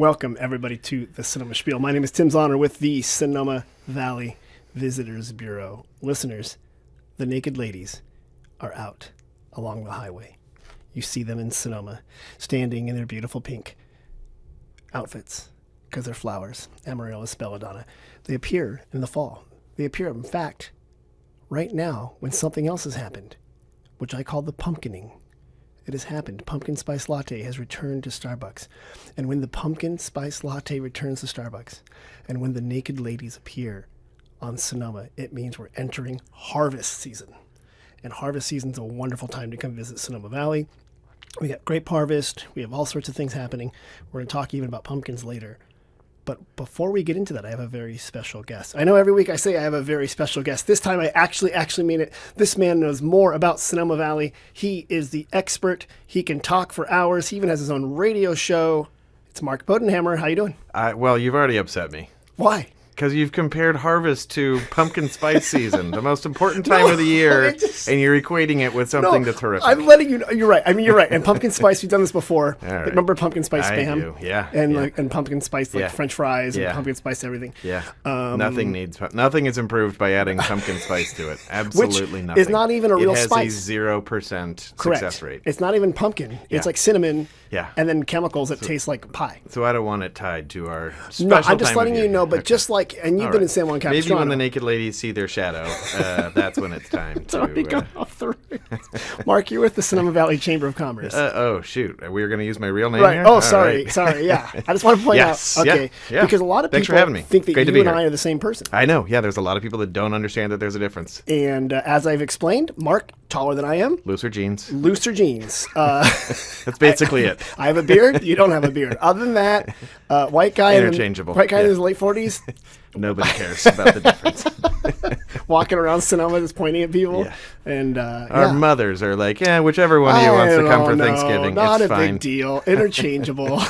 Welcome, everybody, to the Sonoma Spiel. My name is Tim Zahner with the Sonoma Valley Visitors Bureau. Listeners, the naked ladies are out along the highway. You see them in Sonoma, standing in their beautiful pink outfits, because they're flowers, Amaryllis belladonna. They appear in the fall. They appear, in fact, right now, when something else has happened, which I call the pumpkining. It has happened. Pumpkin spice latte has returned to Starbucks. And when the pumpkin spice latte returns to Starbucks, and when the naked ladies appear on Sonoma, it means we're entering harvest season. And harvest season's a wonderful time to come visit Sonoma Valley. We got grape harvest. We have all sorts of things happening. We're going to talk even about pumpkins later. But before we get into that, I have a very special guest. I know every week I say I have a very special guest. This time I actually mean it. This man knows more about Sonoma Valley. He is the expert. He can talk for hours. He even has his own radio show. It's Mark Bodenhamer. How you doing? Well, you've already upset me. Why? Because you've compared harvest to pumpkin spice season, the most important time of the year, and you're equating it with something that's horrific. I'm letting you know. You're right. I mean, you're right. And pumpkin spice, we've done this before. Right. Remember pumpkin spice I spam? do. Yeah. And yeah. and pumpkin spice French fries and pumpkin spice everything. Yeah. Nothing is improved by adding pumpkin spice to it. Absolutely Which nothing. Is not even a real spice. It has a 0% success rate. It's not even pumpkin. It's like cinnamon. Yeah. And then chemicals that taste like pie. So I don't want it tied to our special No, I'm just time letting of you year. know, but Okay. just like, and you've been in San Juan Capistrano. Maybe when the naked ladies see their shadow, that's when it's time to... Sorry, go off the rails. Mark, you're with the Sonoma Valley Chamber of Commerce. Oh, shoot. We were going to use my real name Right. here? Oh, All sorry. right. Sorry. Yeah. I just want to point Yes. out. Okay. Yeah. Because a lot of Thanks for people having me. think that Great to you be and here. I are the same person. I know. Yeah, there's a lot of people that don't understand that there's a difference. And as I've explained, Mark, taller than I am. Looser jeans. Looser jeans. That's basically it. I have a beard. You don't have a beard. Other than that, white guy Interchangeable. White guy in his late 40s. Nobody cares about the difference. Walking around Sonoma just pointing at people. Yeah. And Our mothers are like, whichever one of you wants to come for Thanksgiving, not it's a fine. big deal. Interchangeable.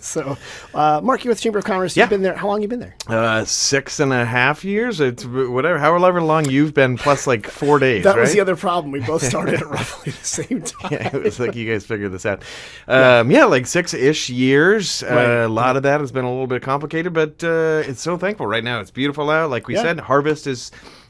So, Mark, you're with Chamber of Commerce. Yeah. You've been there. How long have you been there? 6.5 years. It's whatever, however long you've been, plus like 4 days. That right? was the other problem. We both started at roughly the same time. Yeah, it was like you guys figured this out. Like 6-ish years. Right. A lot of that has been a little bit complicated, but it's so thankful right now. It's beautiful out. Like we said, harvest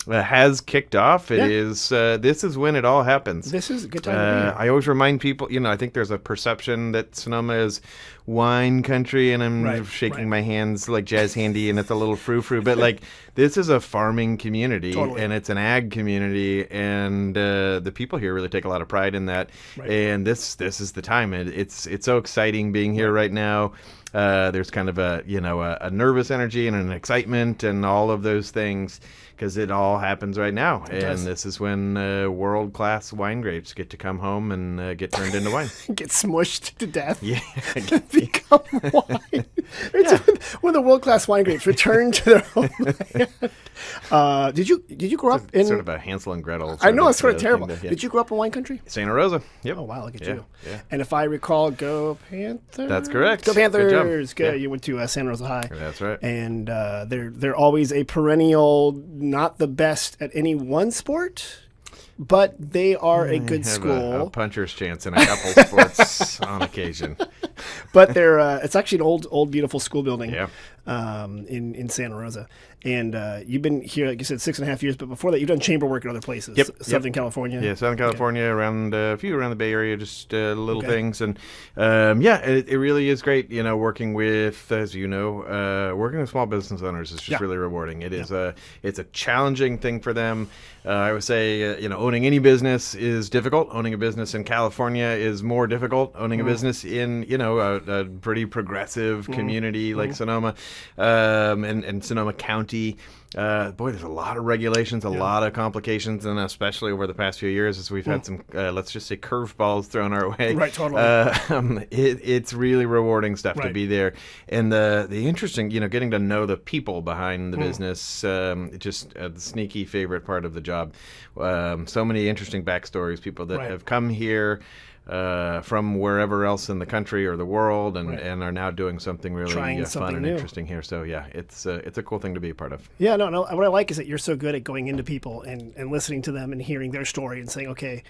has kicked off. It is. This is when it all happens. This is a good time to be here. I always remind people, I think there's a perception that Sonoma is wine country, and I'm shaking my hands like jazz handy, and it's a little frou-frou, but like this is a farming community, and it's an ag community, and the people here really take a lot of pride in that. Right. And this is the time. It's so exciting being here right now. There's kind of a nervous energy and an excitement and all of those things, because it all happens right now. And this is when world-class wine grapes get to come home and get turned into wine. Get smushed to death. Yeah. Become wine. It's when the world-class wine grapes return to their homeland. Did you grow up in... Sort of a Hansel and Gretel. I know, it's sort of terrible. Did you grow up in wine country? Santa Rosa. Yep. Oh, wow, look at you. Yeah. And if I recall, go Panthers? That's correct. Go Panthers. Good job. Good. You went to Santa Rosa High. That's right. And they're always a perennial, not the best at any one sport, but they are a good school. A puncher's chance in a couple sports on occasion. But they're it's actually an old beautiful school building. Yeah. In Santa Rosa. And you've been here, like you said, 6.5 years, but before that, you've done chamber work in other places. Yep. Southern California. Yeah, Southern California, around a few around the Bay Area, just little things. And it really is great, working with, as you know, working with small business owners is just really rewarding. It is it's a challenging thing for them. I would say, owning any business is difficult. Owning a business in California is more difficult. Owning a business in, a pretty progressive community like Sonoma, and Sonoma County. There's a lot of regulations, a lot of complications, and especially over the past few years as we've had some, let's just say, curveballs thrown our way. Right, totally. It's really rewarding stuff to be there. And the interesting, getting to know the people behind the business, just the sneaky favorite part of the job. So many interesting backstories, people that have come here from wherever else in the country or the world, and are now doing something really fun and interesting here. So it's a cool thing to be a part of. Yeah, no. What I like is that you're so good at going into people and listening to them and hearing their story and saying, okay,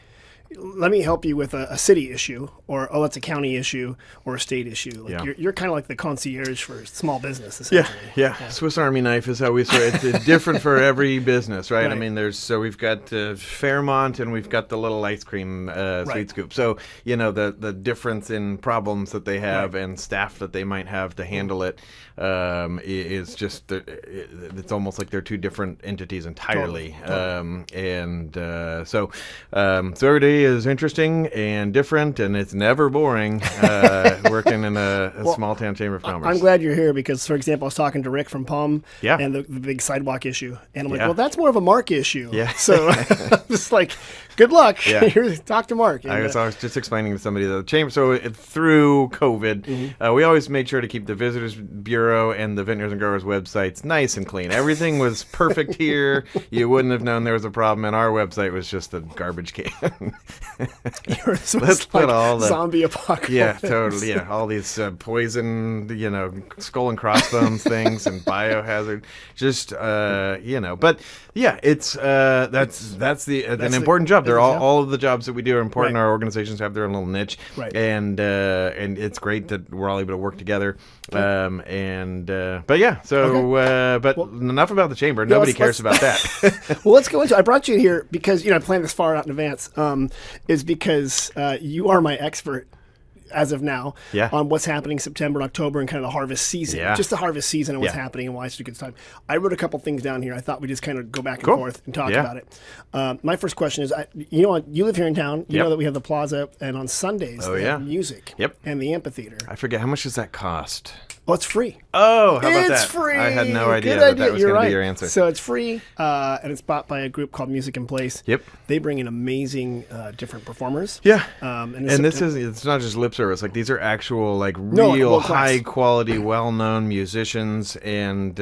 let me help you with a city issue, or oh, it's a county issue or a state issue. Like you're kind of like the concierge for small business, essentially. Yeah. Swiss Army knife is how we say it. It's different for every business, right? I mean, we've got Fairmont and we've got the little ice cream sweet scoop. So the difference in problems that they have and staff that they might have to handle it is just it's almost like they're two different entities entirely. Totally. So every day is interesting and different, and it's never boring working in a small town chamber of commerce. I'm glad you're here because, for example, I was talking to Rick from Palm and the big sidewalk issue, and I'm like, well, that's more of a Mark issue. Yeah. So just like, good luck. Yeah. Here, talk to Mark. And, I was just explaining to somebody that the chamber. So through COVID, we always made sure to keep the Visitors Bureau and the Vintners and Growers websites nice and clean. Everything was perfect here. You wouldn't have known there was a problem, and our website was just a garbage can. Let's put all the zombie apocalypse. Yeah, totally. Yeah, all these poison, skull and crossbones things and biohazard. Just but yeah, it's that's an important job. They're all of the jobs that we do are important. Our organizations have their own little niche, and it's great that we're all able to work together. But enough about the chamber. Nobody cares about that. Well, let's go into it. I brought you in here because I planned this far out in advance. Is because you are my expert as of now on what's happening September, October, and kind of the harvest season. Just the harvest season and what's happening and why it's a good time. I wrote a couple things down here. I thought we'd just kind of go back and forth and talk about it. My first question is, you live here in town. You know that we have the Plaza, and on Sundays they have music and the amphitheater. I forget, how much does that cost? Oh, it's free. Oh, how about that? It's free. I had no idea that was going to be your answer. So it's free, and it's bought by a group called Music in Place. Yep. They bring in amazing different performers. Yeah. It's not just lip service. Like, these are actual, real high-quality, well-known musicians and,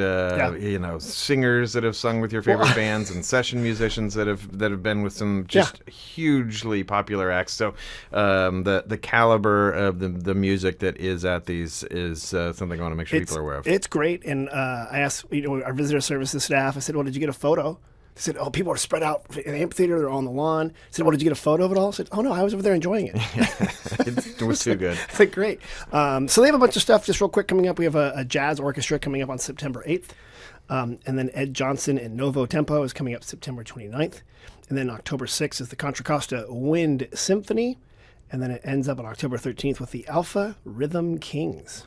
singers that have sung with your favorite bands and session musicians that have been with some just hugely popular acts. So the caliber of the music that is at these is something I want to make sure people are aware of. It's great, and I asked our visitor services staff. I said, "Well, did you get a photo?" They said, "Oh, people are spread out in the amphitheater. They're on the lawn." I said, "Well, did you get a photo of it all?" I said, "Oh no, I was over there enjoying it." It was too good. I said, "Great." So they have a bunch of stuff just real quick coming up. We have a jazz orchestra coming up on September 8th, and then Ed Johnson and Novo Tempo is coming up September 29th, and then October 6th is the Contra Costa Wind Symphony, and then it ends up on October 13th with the Alpha Rhythm Kings.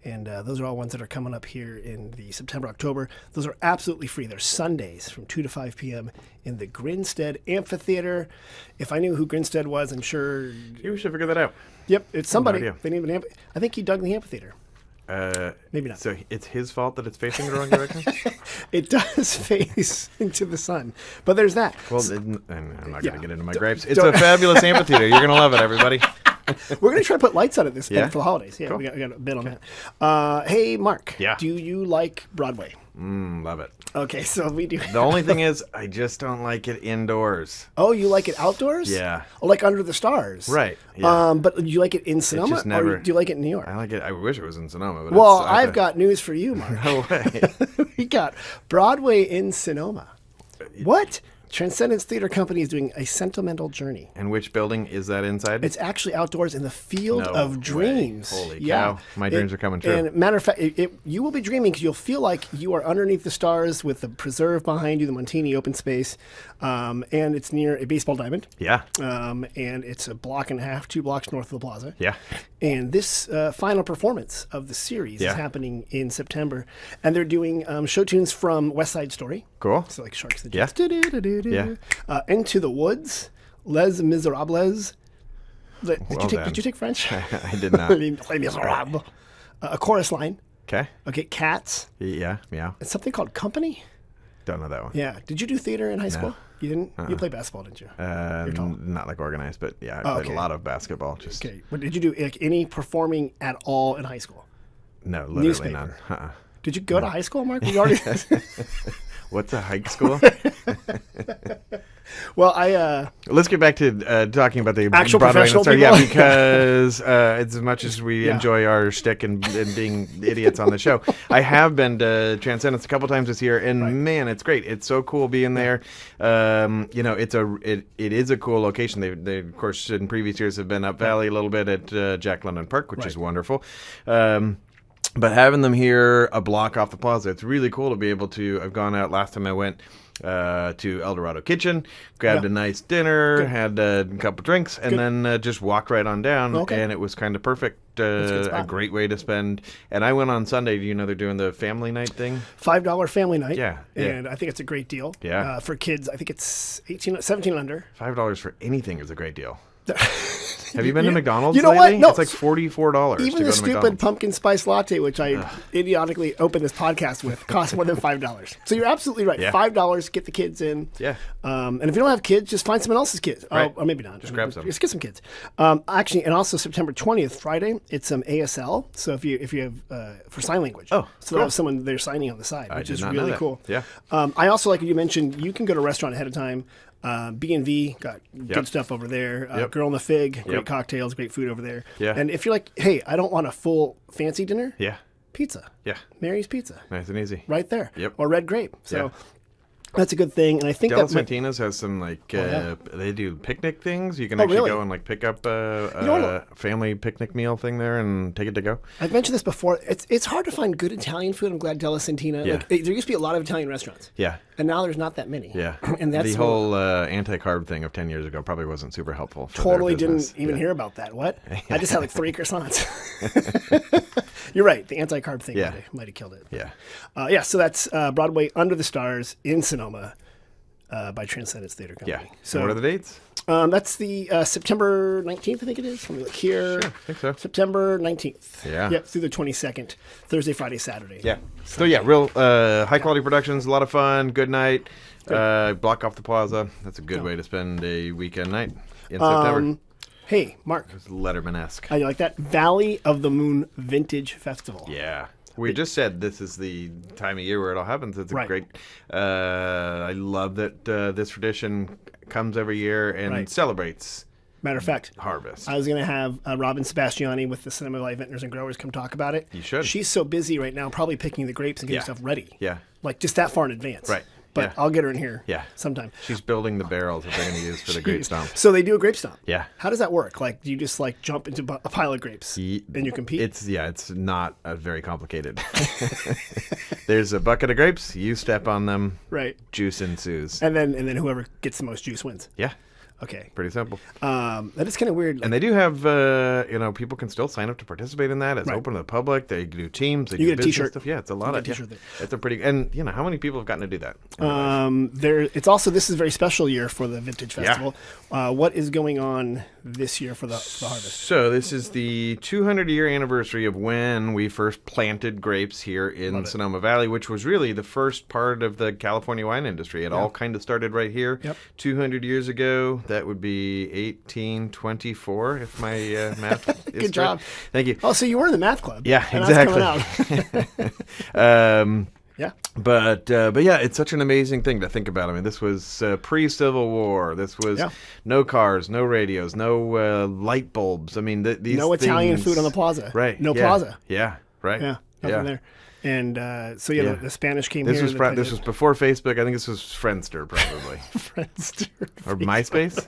And those are all ones that are coming up here in the September, October. Those are absolutely free. They're Sundays from 2 to 5 p.m. in the Grinstead Amphitheater. If I knew who Grinstead was, I'm sure... You should figure that out. Yep, it's somebody. They need an I think he dug the amphitheater. Maybe not. So it's his fault that it's facing the wrong direction? It does face into the sun. But there's that. Well, I'm not going to get into my gripes. It's a fabulous amphitheater. You're going to love it, everybody. We're going to try to put lights on it this for the holidays. Yeah, cool. we got a bit on that. Hey, Mark. Yeah. Do you like Broadway? Love it. Okay, so we do. The only thing is, I just don't like it indoors. Oh, you like it outdoors? Yeah. Oh, like Under the Stars? Right. Yeah. But do you like it in Sonoma? Just never, or do you like it in New York? I like it. I wish it was in Sonoma. But well, I've got news for you, Mark. No way. We got Broadway in Sonoma. What? Transcendence Theater Company is doing a sentimental journey. And which building is that inside? It's actually outdoors in the Field of Dreams. Holy cow. My dreams are coming true. And matter of fact, you will be dreaming because you'll feel like you are underneath the stars with the preserve behind you, the Montini Open Space. And it's near a baseball diamond. Yeah. And it's a block and a half, 2 blocks north of the Plaza. Yeah. And this final performance of the series is happening in September. And they're doing show tunes from West Side Story. Cool. So like Sharks the Jets. Into the Woods, Les Miserables. Did you take French? I did not. Les Miserables. A chorus line. Okay. Okay, Cats. Yeah, meow. And something called Company. Don't know that one. Yeah. Did you do theater in high school? You didn't? You played basketball, didn't you? Not like organized, but yeah, I played a lot of basketball. Okay. But did you do any performing at all in high school? No, literally none. Did you go to high school, Mark? We already. What's a hike school? Well, I let's get back to talking about the actual Broadway professional and people. yeah, because as much as we enjoy our shtick and being idiots on the show, I have been to Transcendence a couple times this year, and man, it's great. It's so cool being there. You know, it is a cool location. They of course in previous years have been up Valley a little bit at Jack London Park, which is wonderful. But having them here a block off the plaza, it's really cool to be able to. I've gone out last time I went to El Dorado Kitchen, grabbed a nice dinner, had a couple drinks, and then just walked right on down. And it was kind of perfect. A great way to spend. And I went on Sunday. You know, they're doing the family night thing. $5 family night. Yeah. And I think it's a great deal. Yeah. For kids, I think it's 17 and under. $5 for anything is a great deal. Have you been to McDonald's you know lately? What? No. It's like $44 Even to go the to stupid McDonald's. pumpkin spice latte, which I idiotically opened this podcast with, costs more than $5. So you're absolutely right. $5, get the kids in. Yeah. And if you don't have kids, just find someone else's kids. Right. Or maybe not. Just grab some. Just get some kids. Actually, and also September 20th, Friday, it's ASL. So if you have for sign language. Oh, so they'll have someone there signing on the side, which is really cool. Yeah. I also, like you mentioned, you can go to a restaurant ahead of time. B&V got good stuff over there. Girl in the Fig, great cocktails, great food over there. Yeah. And if you're like, hey, I don't want a full fancy dinner, pizza. Yeah. Mary's Pizza. Nice and easy. Right there. Yep. Or Red Grape. So that's a good thing. And I think Del that Santina's has some they do picnic things. You can actually go and like pick up a family picnic meal thing there and take it to go. I've mentioned this before. It's hard to find good Italian food. I'm glad Della Santina. Yeah. Like, there used to be a lot of Italian restaurants. Yeah. And now there's not that many. Yeah. And that's the whole anti-carb thing of 10 years ago probably wasn't super helpful. For totally their business. didn't even hear about that. What? I just had like 3 croissants. You're right. The anti-carb thing might have killed it. Yeah. So that's Broadway Under the Stars in Sonoma by Transcendence Theater Company. Yeah. So what are the dates? That's the September 19th, I think it is. Let me look here. Sure, I think so. September 19th. Yeah. Yep, through the 22nd. Thursday, Friday, Saturday. Yeah. So yeah, real high quality productions, a lot of fun, good night. Block off the plaza. That's a good way to spend a weekend night in September. Hey, Mark. It's Letterman-esque. How do you like that? Valley of the Moon Vintage Festival. Yeah. We just said this is the time of year where it all happens. It's a great. I love that this tradition comes every year and celebrates. Matter of fact, harvest. I was going to have Robin Sebastiani with the Sonoma Valley Vintners and Growers come talk about it. You should. She's so busy right now, probably picking the grapes and getting stuff ready. Yeah. Like just that far in advance. Right. But I'll get her in here sometime. She's building the barrels that they're going to use for the grape stomp. So they do a grape stomp. Yeah. How does that work? Like, do you just like jump into a pile of grapes and you compete? It's not very complicated. There's a bucket of grapes. You step on them. Right. Juice ensues. And then whoever gets the most juice wins. Yeah. Okay. Pretty simple. That is kind of weird. And they do have, people can still sign up to participate in that. It's open to the public. They do teams. They you do get a T-shirt. Stuff. Yeah, it's a lot of. T-shirt It's a pretty. And how many people have gotten to do that? It's also, this is a very special year for the Vintage Festival. What is going on this year for the harvest? So this is the 200-year anniversary of when we first planted grapes here in Sonoma Valley, which was really the first part of the California wine industry. It all kind of started right here 200 years ago. That would be 1824, if my math is Good job. Thank you. Oh, so you were in the math club. Yeah, and exactly. Yeah. But yeah, it's such an amazing thing to think about. I mean, this was pre-Civil War. This was no cars, no radios, no light bulbs. I mean, these no Italian things, food on the plaza. Right. No plaza. Yeah. Right. Yeah. Nothing there. And the Spanish came here. This was before Facebook. I think this was Friendster, probably. Friendster. Or MySpace?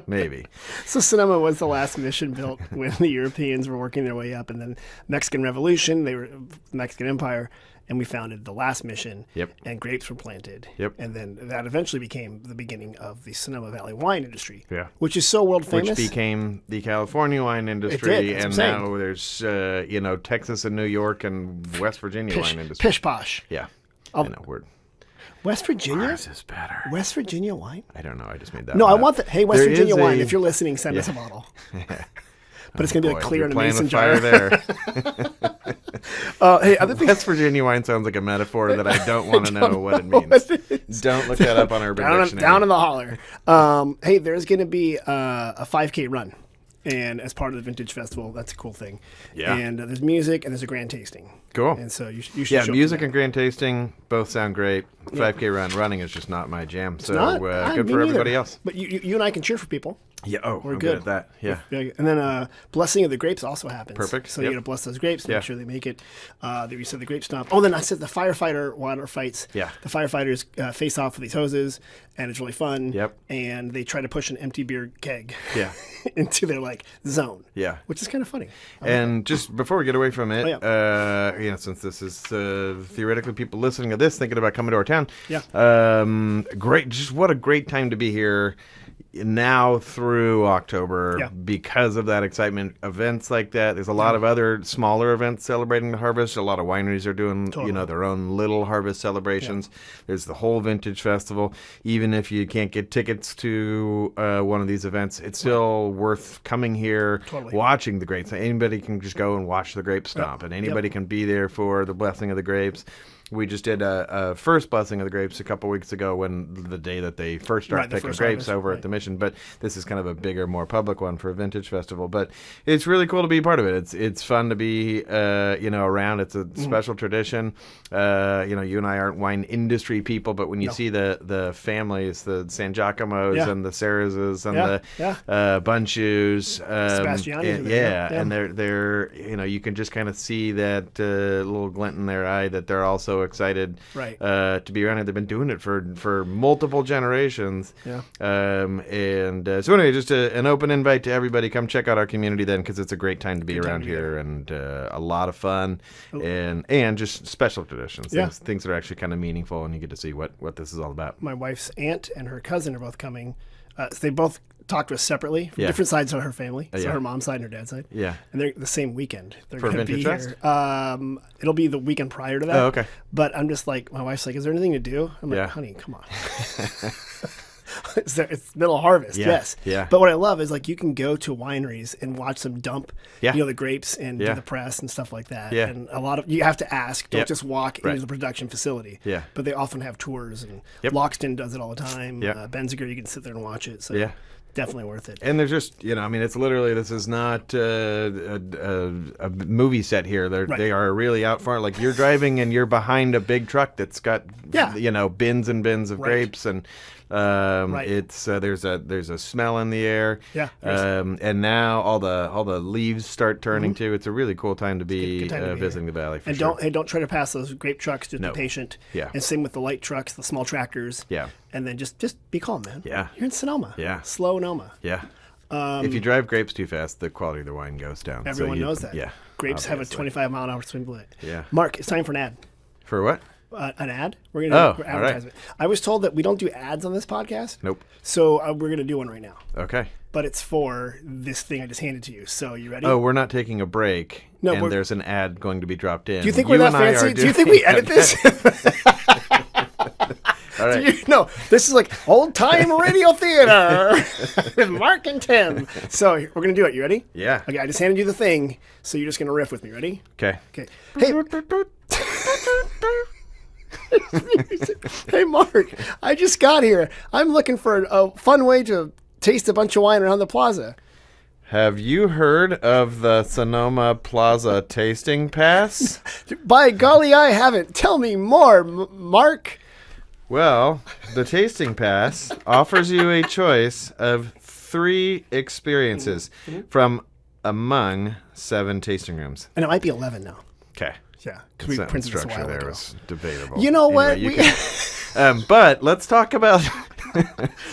Maybe. So Sonoma was the last mission built when the Europeans were working their way up. And then Mexican Revolution, they were Mexican Empire. And we founded the last mission, and grapes were planted. And then that eventually became the beginning of the Sonoma Valley wine industry, which is so world famous. Which became the California wine industry, it did, and now there's, Texas and New York and West Virginia wine industry. Pish posh. Yeah, I know, word. West Virginia? Ours is better. West Virginia wine? I don't know, I just made that No, one I up. want that. Hey, West Virginia wine, if you're listening, send us a bottle. But it's going to be like clear in a mason jar. There. Hey, other things. West Virginia wine sounds like a metaphor that I don't want to know what it means. Don't look that up on Urban Dictionary. Down in the holler. Hey, there's going to be a 5K run And as part of the Vintage Festival, that's a cool thing. Yeah. And there's music and there's a grand tasting. Cool. And so you should Yeah, show up music to and grand tasting both sound great. 5K running is just not my jam. So not? good Me for neither. everybody else. But you and I can cheer for people. Yeah. Oh, We're I'm good at that. Yeah. And then blessing of the grapes also happens. Perfect. So Yep. you got to bless those grapes, Yeah. make sure they make it. We said the grape stomp. Oh, then I said the firefighter water fights. Yeah. The firefighters face off with these hoses, and it's really fun. Yep. And they try to push an empty beer keg Yeah. into their zone. Yeah. Which is kind of funny. And just before we get away from it, since this is theoretically people listening to this thinking about coming to our town, great, just what a great time to be here now through October because of that excitement. Events like that. There's a lot of other smaller events celebrating the harvest. A lot of wineries are doing their own little harvest celebrations. There's the whole Vintage Festival. Even if you can't get tickets to one of these events, it's still worth coming here, watching the grapes. Anybody can just go and watch the grape stomp, and anybody can be there for the blessing of the grapes. We just did a first blessing of the grapes a couple weeks ago, the day that they first start picking grapes over at the Mission. But this is kind of a bigger, more public one for a Vintage Festival. But it's really cool to be part of it. It's fun to be around. It's a special tradition. You and I aren't wine industry people, but when you see the families, the San Giacomos and the Cereses and the Bunchus, and they're you can just kind of see that little glint in their eye that they're also excited to be around it. They've been doing it for multiple generations. So anyway, just an open invite to everybody. Come check out our community then, because it's a great time to be around here, and a lot of fun and just special traditions, things that are actually kind of meaningful, and you get to see what this is all about. My wife's aunt and her cousin are both coming. So they both talked to us separately from different sides of her family. So her mom's side and her dad's side. Yeah. And they're the same weekend. They're going to be here. It'll be the weekend prior to that. Oh, okay. But I'm just like, my wife's like, is there anything to do? I'm like, honey, come on. It's middle harvest, yes. Yeah. But what I love is you can go to wineries and watch them dump, the grapes and do the press and stuff like that. Yeah. And you have to ask. Don't just walk into the production facility. Yeah. But they often have tours, and Loxton does it all the time. Benziger, you can sit there and watch it. So definitely worth it. And there's just, it's literally, this is not a movie set here. They are really out front. You're driving and you're behind a big truck that's got, bins and bins of grapes, and it's there's a smell in the air. Yeah. And now all the leaves start turning too. It's a really cool time to be visiting the valley. For sure. Don't try to pass those grape trucks. Just be patient. Yeah. And same with the light trucks, the small tractors. Yeah. And then just be calm, man. Yeah. You're in Sonoma. Yeah. Slow Noma. Yeah. If you drive grapes too fast, the quality of the wine goes down. Everyone knows that. Yeah. Grapes have a 25-mile-an-hour swing limit. Yeah. Mark, it's time for an ad. For what? An ad? We're going to do advertisement. Right. I was told that we don't do ads on this podcast. Nope. So we're going to do one right now. Okay. But it's for this thing I just handed to you. So you ready? Oh, we're not taking a break. No, and there's an ad going to be dropped in. Do you think we're that fancy? Do you think we edit this? All right. This is like old-time radio theater with Mark and Tim. So we're going to do it. You ready? Yeah. Okay, I just handed you the thing, so you're just going to riff with me. Ready? Okay. Hey. Hey, Mark, I just got here. I'm looking for a fun way to taste a bunch of wine around the plaza. Have you heard of the Sonoma Plaza Tasting Pass? By golly, I haven't. Tell me more, Mark. Well, the Tasting Pass offers you a choice of 3 experiences from among 7 tasting rooms. And it might be 11 now. Okay. Yeah, because we printed this a while there ago. Was debatable. You know what? But let's talk about.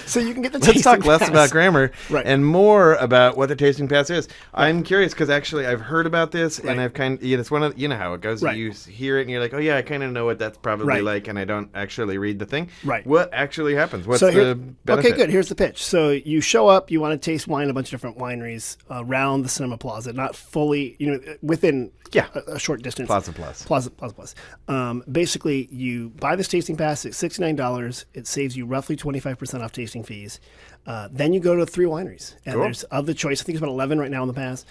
So you can get the. Let's talk less about grammar and more about what the tasting pass is. Right. I'm curious because actually I've heard about this and I've it's one of how it goes. Right. You hear it and you're like, oh yeah, I kind of know what that's probably like, and I don't actually read the thing. Right. What actually happens? What's the benefit? Okay, good. Here's the pitch. So you show up, you want to taste wine at a bunch of different wineries around the Sonoma Plaza, not fully, within a short distance. Plaza Plus. Basically, you buy this tasting pass at $69. It saves you roughly 25% off tasting fees. Then you go to 3 wineries, and there's of the choice. I think it's about 11 right now in the pass.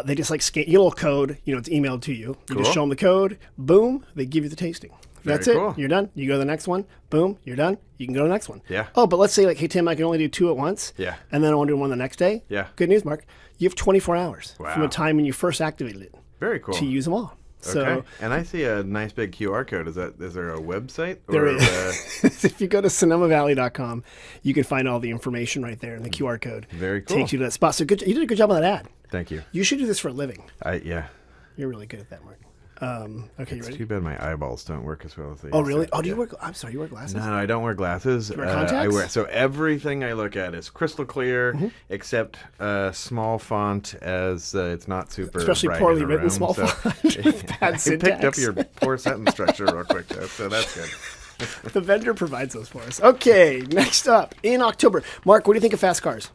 They just scan, you get a little code. It's emailed to you. You just show them the code. Boom, they give you the tasting. That's it. You're done. You go to the next one. Boom, you're done. You can go to the next one. Yeah. Oh, but let's say hey Tim, I can only do 2 at once. Yeah. And then I want to do one the next day. Yeah. Good news, Mark. You have 24 hours from the time when you first activated it Very cool. to use them all. So, okay. And I see a nice big QR code. Is there a website? There is. If you go to SonomaValley.com, you can find all the information right there, and the QR code Very cool. takes you to that spot. So you did a good job on that ad. Thank you. You should do this for a living. Yeah. You're really good at that, Mark. Okay, you ready? Too bad my eyeballs don't work as well as they Oh, used really? to. Oh, do you work? I'm sorry, you wear glasses? No, I don't wear glasses. Do you wear contacts? So everything I look at is crystal clear, except small font, as it's not super Especially bright poorly in a written room, small so font with bad I picked up syntax. your poor sentence structure real quick, though, so that's good. The vendor provides those for us. Okay, next up, in October. Mark, what do you think of fast cars?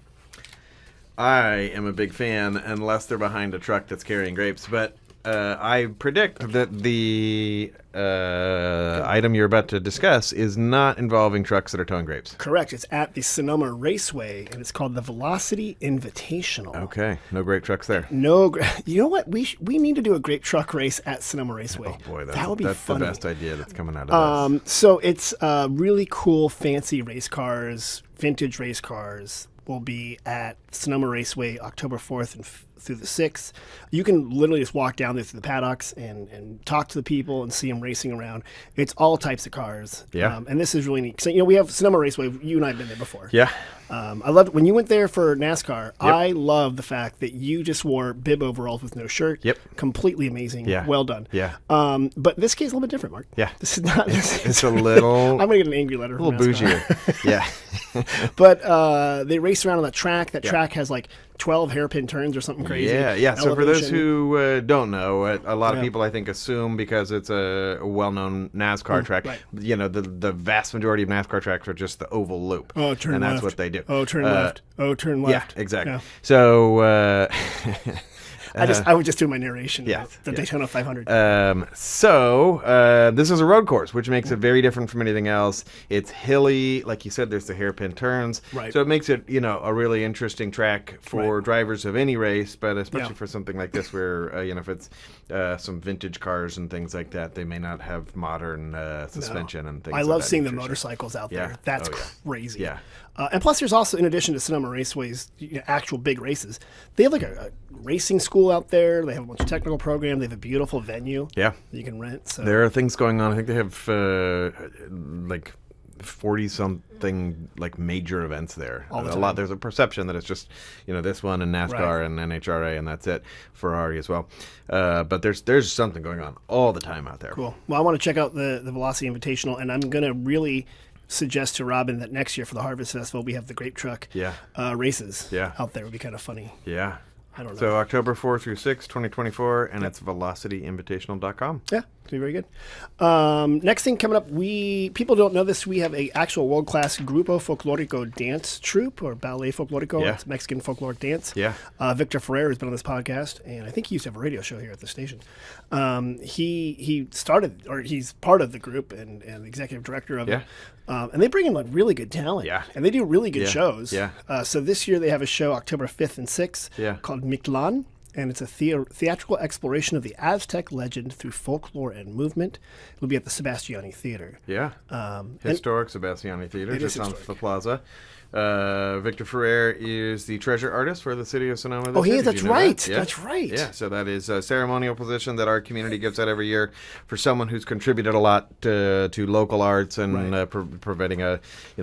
I am a big fan, unless they're behind a truck that's carrying grapes. But I predict that the item you're about to discuss is not involving trucks that are towing grapes. Correct. It's at the Sonoma Raceway, and it's called the Velocity Invitational. Okay, no grape trucks there. No, you know what? We need to do a grape truck race at Sonoma Raceway. Oh boy, that would be that's funny. the best idea that's coming out of this. So it's really cool, fancy race cars, vintage race cars. Will be at Sonoma Raceway October 4th and through the 6th. You can literally just walk down there through the paddocks and talk to the people and see them racing around. It's all types of cars. Yeah. And this is really neat. So, we have Sonoma Raceway. You and I have been there before. Yeah. I loved when you went there for NASCAR. Yep. I love the fact that you just wore bib overalls with no shirt. Yep. Completely amazing. Yeah. Well done. Yeah. But this case is a little bit different, Mark. Yeah. This is not. It's a little. I'm gonna get an angry letter. A little from NASCAR. bougier. Yeah. But they race around on that track. That track has like 12 hairpin turns or something crazy. Yeah. So for those Elevation. who don't know, a lot of people I think assume because it's a well-known NASCAR track, right. The vast majority of NASCAR tracks are just the oval loop. Oh, turn and left. that's what they do. Oh, turn left. Oh, turn left. Yeah, exactly. Yeah. So. I was just doing my narration. Yeah, Of the Daytona 500. This is a road course, which makes it very different from anything else. It's hilly, like you said. There's the hairpin turns, Right. So it makes it, a really interesting track for drivers of any race, but especially for something like this, where if it's some vintage cars and things like that, they may not have modern suspension and things. I of love that seeing the nature. motorcycles out Yeah. there. That's Oh, yeah. crazy. Yeah. And plus, there's also, in addition to Sonoma Raceway's actual big races, they have like a racing school out there. They have a bunch of technical program. They have a beautiful venue. Yeah. That you can rent. So There are things going on. I think they have like 40-something like major events there. All the a time. lot. There's a perception that it's just this one and NASCAR and NHRA and that's it. Ferrari as well. But there's something going on all the time out there. Cool. Well, I want to check out the Velocity Invitational, and I'm going to really suggest to Robin that next year for the Harvest Festival we have the grape truck races out there. It would be kind of funny. Yeah. I don't know. So October 4 through 6, 2024, and it's velocityinvitational.com. Yeah, it's gonna be very good. Next thing coming up, people don't know this. We have a actual world-class Grupo Folklorico dance troupe, or Ballet Folklorico. Yeah. It's Mexican folkloric dance. Yeah. Victor Ferrer has been on this podcast, and I think he used to have a radio show here at the station. He started, or he's part of the group and the executive director of it. And they bring in like really good talent. Yeah. And they do really good shows. Yeah. So this year they have a show October 5th and 6th called Mictlan. And it's a theatrical exploration of the Aztec legend through folklore and movement. It'll be at the Sebastiani Theater. Yeah. Historic Sebastiani Theater, It is just on historic. the Plaza. Victor Ferrer is the treasure artist for the city of Sonoma. Oh, he is. Did That's you know right. that? Yeah. That's right. Yeah, so that is a ceremonial position that our community gives out every year for someone who's contributed a lot to local arts and providing a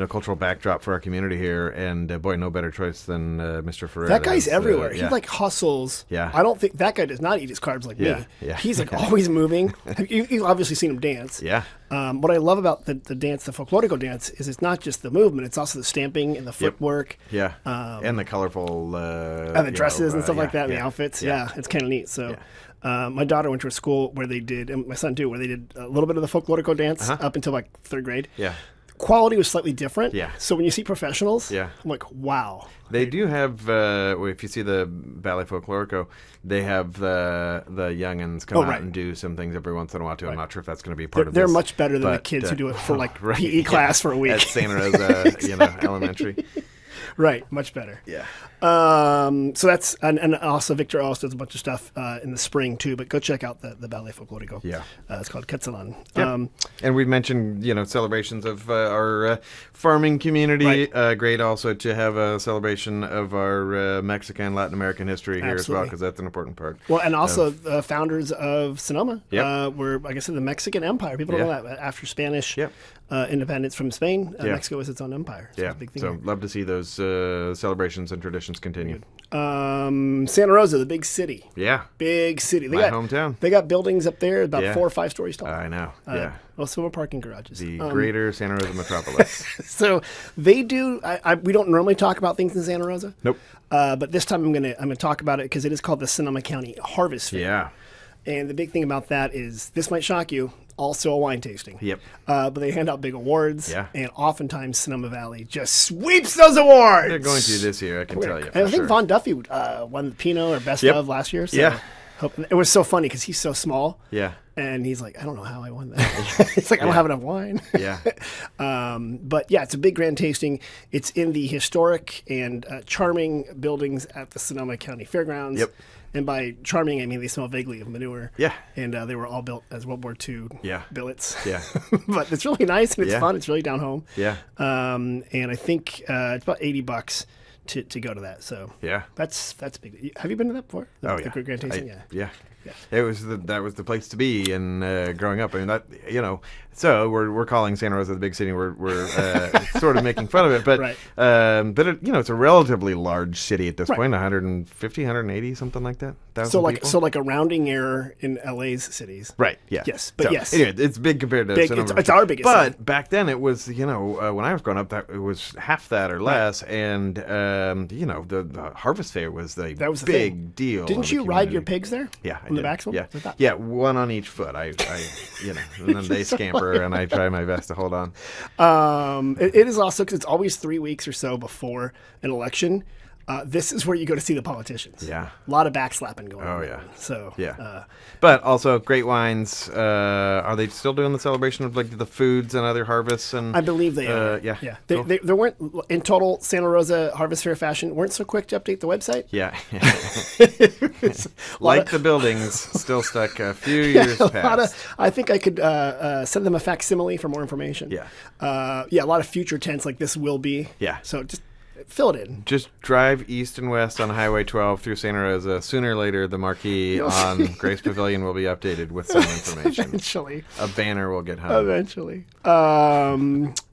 cultural backdrop for our community here. And boy, no better choice than Mr. Ferrer. That guy's everywhere. Yeah. He like hustles. Yeah. I don't think that guy does not eat his carbs like Yeah. me. Yeah. He's like always moving. You've obviously seen him dance. Yeah. What I love about the dance, the folklorico dance, is it's not just the movement; it's also the stamping and the footwork. Yeah. And the colorful And the dresses and stuff like that, and the outfits. Yeah, it's kind of neat. So, my daughter went to a school where they did, and my son too, where they did a little bit of the folklorico dance up until like 3rd grade. Yeah. Quality was slightly different. Yeah. So when you see professionals, Yeah. I'm like, wow. They do have, if you see the Ballet Folklorico, they have the youngins come out and do some things every once in a while too. I'm not sure if that's going to be part of this. They're much better than the kids who do it for like PE class for a week. At Santa Rosa, elementary. Right, much better. Yeah. So that's and also Victor also does a bunch of stuff in the spring too. But go check out the Ballet Folklorico. Yeah. It's called Quetzalan. Yep. And we've mentioned celebrations of our farming community. Right. Great also to have a celebration of our Mexican Latin American history here as well, because that's an important part. Well, and also the founders of Sonoma were, like I said, the Mexican Empire. People don't know that. After Spanish independence from Spain, Mexico was its own empire. So yeah. it's a big thing So here. love to see those celebrations and traditions continue. Santa Rosa, the big city. Yeah. Big city. My hometown. They got buildings up there about 4 or 5 stories tall. I know. Yeah. Also, more parking garages. The greater Santa Rosa metropolis. So they do. We don't normally talk about things in Santa Rosa. Nope. But this time I'm gonna talk about it because it is called the Sonoma County Harvest Fair. Yeah. And the big thing about that is this might shock you. Also a wine tasting. Yep. But they hand out big awards. Yeah. And oftentimes Sonoma Valley just sweeps those awards. They're going to this year, I can tell you. And I think Von Duffy won the Pinot or Best of last year. So yeah. It was so funny because he's so small. Yeah. And he's like, I don't know how I won that. He's like, I don't have enough wine. Yeah. But yeah, it's a big grand tasting. It's in the historic and charming buildings at the Sonoma County Fairgrounds. Yep. And by charming, I mean they smell vaguely of manure. Yeah. And they were all built as World War II billets. Yeah. But it's really nice and it's fun. It's really down home. Yeah. And I think it's about $80 to go to that. So yeah, that's big. Have you been to that before? The grand tasting? Yeah. It was that was the place to be. And growing up, I mean, that so we're calling Santa Rosa the big city. We're sort of making fun of it, but it's a relatively large city at this point, 150, 180, something like that. So like a rounding error in LA's cities. Right. Yeah. Yes. But yes. Anyway, it's big compared to Sonoma. It's our biggest. But city. back then it was when I was growing up, that it was half that or less, and the Harvest Fair was the big deal. Didn't you ride your pigs there? Yeah. On the back one? Yeah, one on each foot. I and then they scamper, and I try my best to hold on. It is also because it's always 3 weeks or so before an election. This is where you go to see the politicians. Yeah. A lot of backslapping going on. Oh, yeah. So, but also great wines. Are they still doing the celebration of like the foods and other harvests? And I believe they are. Yeah. Cool. They weren't, in total Santa Rosa Harvest Fair fashion, weren't so quick to update the website. Yeah. Like the buildings, still stuck a few years past. I think I could send them a facsimile for more information. Yeah. A lot of future tense like this will be. Yeah. So just fill it in. Just drive east and west on Highway 12 through Santa Rosa. Sooner or later, the marquee on Grace Pavilion will be updated with some information. Eventually. A banner will get hung. Eventually.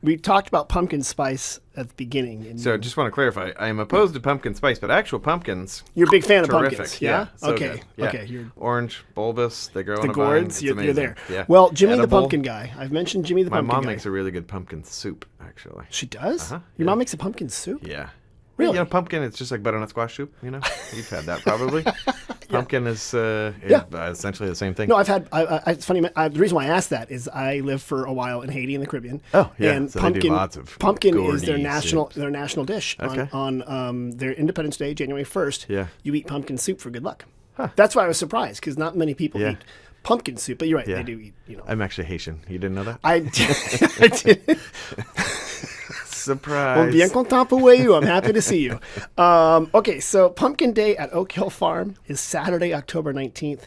We talked about pumpkin spice at the beginning. So I just want to clarify. I am opposed to pumpkin spice, but actual pumpkins. You're a big fan terrific. of pumpkins. Yeah? So okay. good. Yeah. Okay. You're orange, bulbous. They grow the on a gourds. vine. You're there. Yeah. Well, Jimmy Edible. the pumpkin guy. I've mentioned Jimmy the pumpkin guy. My mom makes a really good pumpkin soup, actually. She does? Uh-huh. Your mom makes a pumpkin soup? Yeah. Really? Pumpkin, it's just like butternut squash soup, You've had that probably. Pumpkin is essentially the same thing. No, I've had, it's funny, the reason why I asked that is I lived for a while in Haiti in the Caribbean. Oh, yeah. And so pumpkin, they do lots of pumpkin is their soups. national dish. Okay. On their Independence Day, January 1st, Yeah. you eat pumpkin soup for good luck. Huh. That's why I was surprised, because not many people eat pumpkin soup. But you're right, Yeah. they do eat, I'm actually Haitian. You didn't know that? I did. Surprise. Well, bien content pour you. I'm happy to see you. Okay, so Pumpkin Day at Oak Hill Farm is Saturday, October 19th.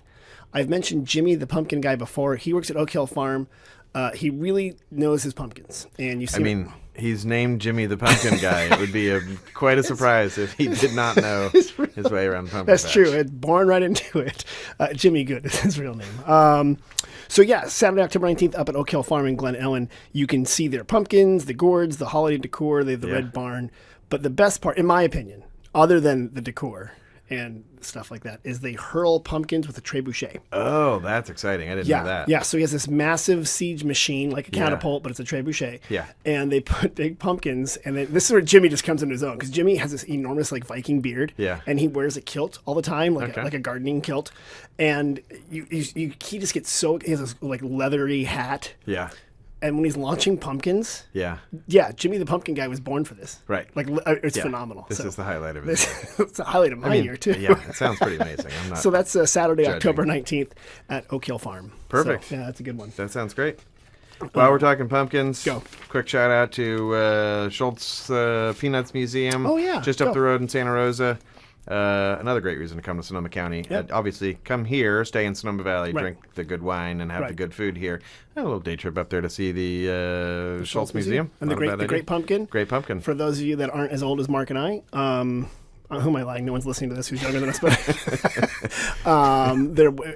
I've mentioned Jimmy, the pumpkin guy, before. He works at Oak Hill Farm. He really knows his pumpkins. And you see he's named Jimmy the Pumpkin Guy. It would be quite a surprise if he did not know his way around pumpkin That's patch. true. It's born right into it. Jimmy Good is his real name. Saturday, October 19th, up at Oak Hill Farm in Glen Ellen, you can see their pumpkins, the gourds, the holiday decor. They have the red barn. But the best part, in my opinion, other than the decor and stuff like that, is they hurl pumpkins with a trebuchet. Oh, that's exciting. I didn't know that. Yeah, so he has this massive siege machine, like a catapult, but it's a trebuchet. Yeah. And they put big pumpkins, and this is where Jimmy just comes into his own, because Jimmy has this enormous, like, Viking beard. Yeah. And he wears a kilt all the time, like a gardening kilt. And he just gets he has this, like, leathery hat. Yeah. And when he's launching pumpkins, Yeah. Jimmy the Pumpkin Guy was born for this. Right. Like, it's phenomenal. This is the highlight of it. It's the highlight of my year, too. Yeah, it sounds pretty amazing. I'm not So that's Saturday, judging. October 19th at Oak Hill Farm. Perfect. So, yeah, that's a good one. That sounds great. While we're talking pumpkins, Go. quick shout out to Schultz Peanuts Museum. Oh, yeah. Just up the road in Santa Rosa. Another great reason to come to Sonoma County. Yep. Obviously, come here, stay in Sonoma Valley, Right. drink the good wine, and have the Right. good food here. A little day trip up there to see the Schultz Museum. And Not a bad the idea. Great Pumpkin. Great pumpkin. For those of you that aren't as old as Mark and I, who am I lying? No one's listening to this who's younger than us, but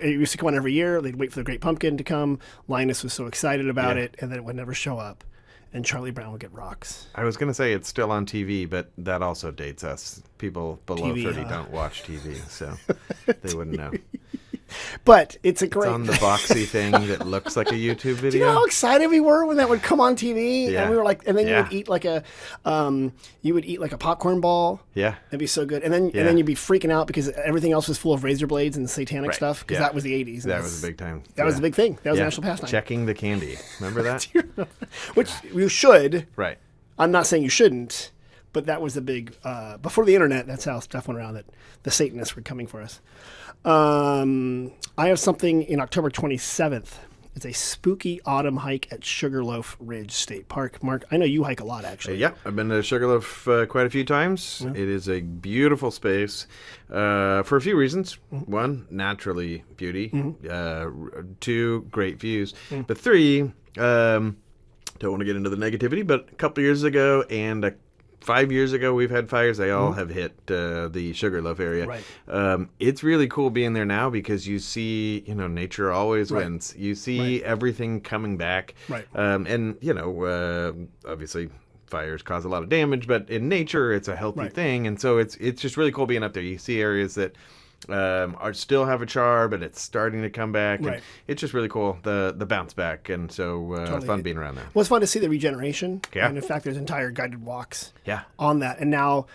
it used to come on every year. They'd wait for the Great Pumpkin to come. Linus was so excited about it, and then it would never show up. And Charlie Brown would get rocks. I was going to say it's still on TV, but that also dates us. People below TV, 30 don't watch TV, so they wouldn't know. But it's a great... It's on the boxy thing that looks like a YouTube video. Do you know how excited we were when that would come on TV? Yeah. And we were like, and then Yeah. you would eat like a popcorn ball. Yeah. That'd be so good. And then you'd be freaking out because everything else was full of razor blades and satanic Right. stuff because Yeah. that was the 80s. That was a big time. That was a big thing. That was a Yeah. national pastime. Checking the candy. Remember that? Which you should. Right. I'm not saying you shouldn't, but that was a big, before the internet, that's how stuff went around that the Satanists were coming for us. I have something in October 27th. It's a spooky autumn hike at Sugarloaf Ridge State Park. Mark, I know you hike a lot, actually. Yeah, I've been to Sugarloaf quite a few times. Yeah. It is a beautiful space for a few reasons. Mm-hmm. One, naturally beauty. Two, great views. But three, don't want to get into the negativity, but a couple years ago and 5 years ago, we've had fires. They all have hit the Sugarloaf area. Right. It's really cool being there now because you see, nature always Right. wins. You see everything coming back. Right. And, obviously fires cause a lot of damage, but in nature, it's a healthy Right. thing. And so it's just really cool being up there. You see areas that are still have a char, but it's starting to come back. Right. And it's just really cool, the bounce back. And so Totally. fun being around there. Well, it's fun to see the regeneration. Yeah. And in fact, there's entire guided walks Yeah. on that. And now,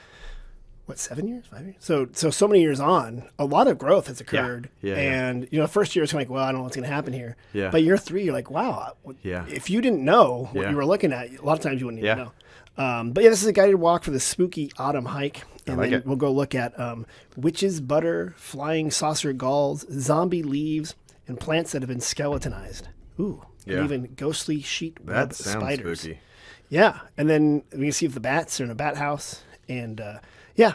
7 years? 5 years? So many years on, a lot of growth has occurred. Yeah, and, the first year it's like, well, I don't know what's going to happen here. Yeah. But year 3, you're like, wow. Yeah. If you didn't know what Yeah. you were looking at, a lot of times you wouldn't even Yeah. know. But yeah, this is a guided walk for the spooky autumn hike. And like then it. we'll go look at witches' butter, flying saucer galls, zombie leaves, and plants that have been skeletonized. Ooh. Yeah. And even ghostly sheet web That sounds spiders. spooky. Yeah. And then we can see if the bats are in a bat house. And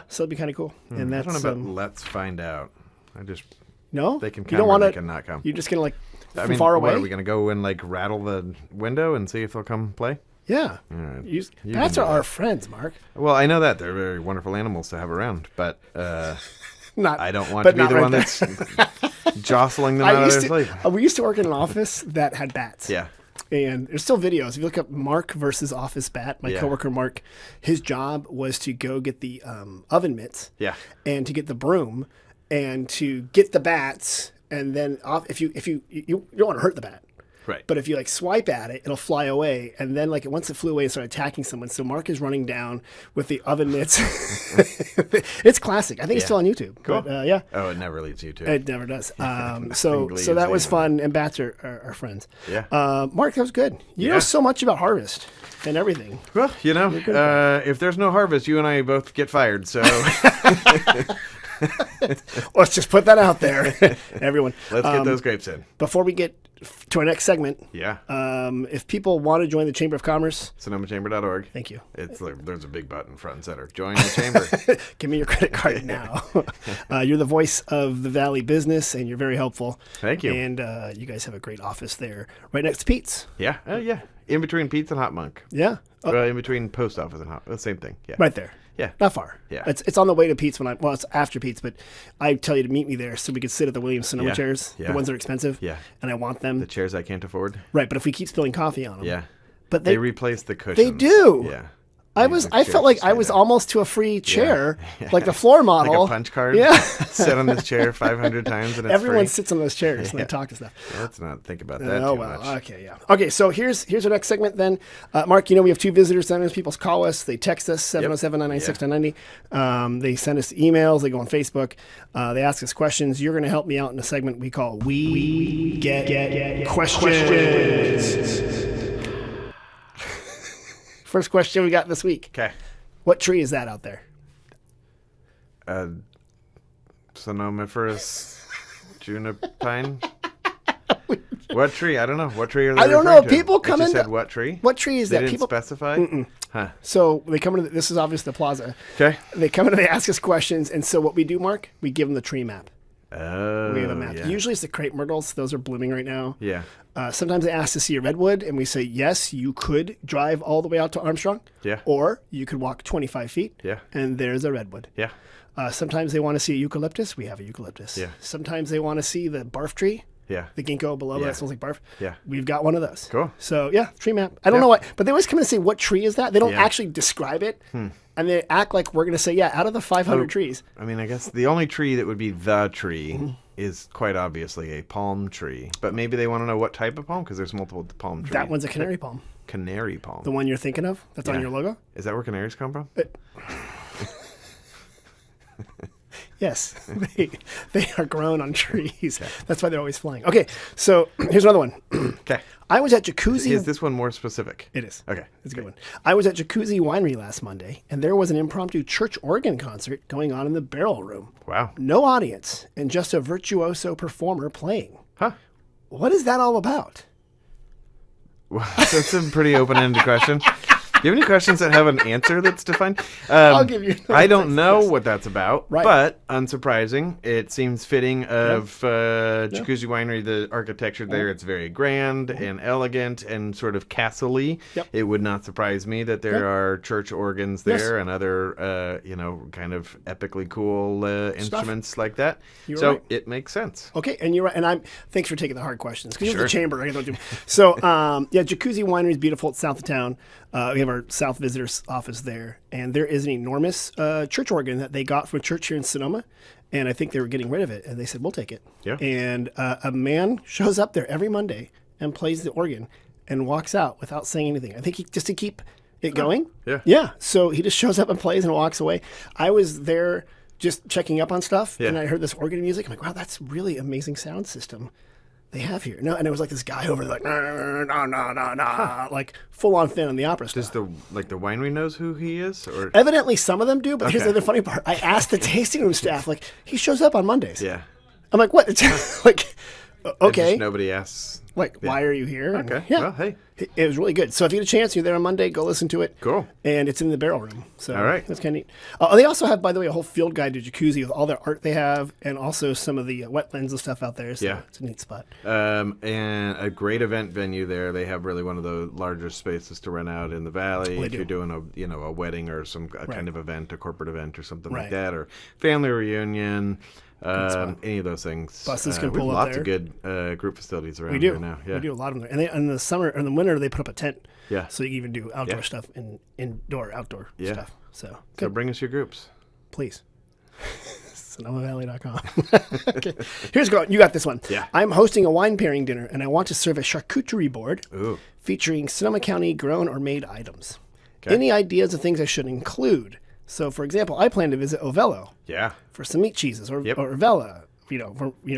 so it'd be kind of cool. And I that's don't know about let's find out. no. They can You come don't or want they to. can not come. You're just gonna I from mean, far what, away. are we going to go and rattle the window and see if they'll come play? Yeah. All right. You Bats can are do our that. friends, Mark. Well, I know that. They're very wonderful animals to have around, but Not. I don't want but to be not the right one there. that's jostling them out of their sleep. We used to work in an office that had bats. Yeah. And there's still videos. If you look up Mark versus Office Bat, my Yeah. coworker Mark, his job was to go get the oven mitts Yeah. and to get the broom and to get the bats. And then if you don't want to hurt the bat. Right. But if you swipe at it, it'll fly away. And then once it flew away, it started attacking someone. So Mark is running down with the oven mitts. It's classic. I think it's Yeah. still on YouTube. Cool. But, yeah. Oh, it never leaves you to. It never does. Nothing So leaves that was anyone. fun. And bats are friends. Yeah. Mark, that was good. You know Yeah. so much about harvest and everything. Well, if there's no harvest, you and I both get fired. So Let's just put that out there, everyone. let's get those grapes in. Before we get to our next segment, Yeah. if people want to join the Chamber of Commerce, SonomaChamber.org. thank you. There's a big button front and center. Join the chamber. Give me your credit card now. You're the voice of the Valley business, and you're very helpful. Thank you. And you guys have a great office there, right next to Pete's. Yeah. Yeah. In between Pete's and Hot Monk. Yeah, Well, in between Post Office and Hot. The same thing. Yeah. right there. Yeah. Not far. Yeah. It's on the way to Pete's it's after Pete's, but I tell you to meet me there so we could sit at the Williams Sonoma Yeah. chairs, Yeah. the ones that are expensive. Yeah. And I want them. The chairs I can't afford. Right, but if we keep spilling coffee on them. Yeah. But They they replace the cushions. they do. Yeah. I These are felt chairs like to I stay was there. almost to a free chair, Yeah. like the floor model. Like a punch card. Yeah. Sit on this chair 500 times and it's Everyone free. sits on those chairs and they Yeah. talk to stuff. Let's not think about that Oh too well, much. okay, yeah, okay. So here's our next segment then. Mark, we have 2 visitor centers. People call us, they text us 707-996-990. They send us emails. They go on Facebook. They ask us questions. You're going to help me out in a segment we call "We Get Questions." First question we got this week. Okay. What tree is that out there? Sonomiferous junipine. What tree? I don't know. What tree are they I don't referring know. to? People It come just into said what tree? What tree is They that? didn't People specify? Huh. So they come into this is obviously the Plaza. Okay. They come in and they ask us questions, and so what we do, Mark, we give them the tree map. Oh, We have a map. yeah. Usually it's the crepe myrtles; those are blooming right now. Yeah. Sometimes they ask to see a redwood, and we say yes, you could drive all the way out to Armstrong. Yeah. Or you could walk 25 feet. Yeah. And there's a redwood. Yeah. Sometimes they want to see a eucalyptus. We have a eucalyptus. Yeah. Sometimes they want to see the barf tree. Yeah. The ginkgo biloba Yeah. that smells like barf. Yeah. We've got one of those. Cool. So yeah, tree map. I don't know what, but they always come in and say, what tree is that? They don't Yeah. actually describe it. And they act like we're going to say, yeah, out of the 500 trees. I mean, I guess the only tree that would be the tree is quite obviously a palm tree. But maybe they want to know what type of palm because there's multiple palm trees. That one's a canary palm. Canary palm. The one you're thinking of that's on Yeah. your logo? Is that where canaries come from? Yes, they are grown on trees. That's why they're always flying. Okay, so here's another one. Okay. I was at Jacuzzi. Is this one more specific? It is. Okay. It's a good one. I was at Jacuzzi Winery last Monday, and there was an impromptu church organ concert going on in the barrel room. Wow. No audience, and just a virtuoso performer playing. Huh. What is that all about? Well, that's a pretty open-ended question. Do you have any questions that have an answer that's defined? I'll give you. I don't know what that's about, Right. but unsurprising, it seems fitting of Jacuzzi Winery, the architecture there. It's very grand and elegant and sort of castle-y. Yep. It would not surprise me that there are church organs there and other, kind of epically cool instruments like that. You're so right. it makes sense. Okay, and you're right. And thanks for taking the hard questions because you're Sure. the chamber. I don't do. So Jacuzzi Winery is beautiful. It's south of town. We have our South Visitors Office there, and there is an enormous church organ that they got from a church here in Sonoma, and I think they were getting rid of it, and they said, we'll take it. Yeah. And a man shows up there every Monday and plays the organ and walks out without saying anything. I think just to keep it going. Yeah. Yeah, so he just shows up and plays and walks away. I was there just checking up on stuff, and I heard this organ music. I'm like, wow, that's really amazing sound system they have here. No, and it was like this guy over there, like, no, like full on fan on the opera stuff. Does the winery knows who he is, or Evidently, some of them do, but here's Okay. the other funny part. I asked the tasting room staff, like, he shows up on Mondays. yeah? I'm like, what? It's like, okay, Just nobody asks. like, why are you here? And, Okay. yeah, Well, hey. it was really good. So if you get a chance, you're there on Monday, go listen to it. Cool. And it's in the barrel room. So All right. that's kind of neat. They also have, by the way, a whole field guide to Jacuzzi with all their art they have, and also some of the wetlands and stuff out there. So Yeah. it's a neat spot. And a great event venue there. They have really one of the largest spaces to rent out in the valley. They If do. you're doing a wedding or some kind of event, a corporate event or something Right. like that, or family reunion, any of those things. Buses can we have pull up lots of good group facilities around We do. here now. Yeah. We do a lot of them there. And they, in the summer or in the winter, they put up a tent. Yeah. So you can even do outdoor Yeah. stuff and outdoor Yeah. stuff. So, So good. bring us your groups. Please. SonomaValley.com. Okay. Here's going. You got this one. Yeah. I'm hosting a wine pairing dinner, and I want to serve a charcuterie board Ooh. featuring Sonoma County grown or made items. Okay. Any ideas of things I should include? So, for example, I plan to visit Ovello Yeah. for some meat cheeses, or Yep. Vella,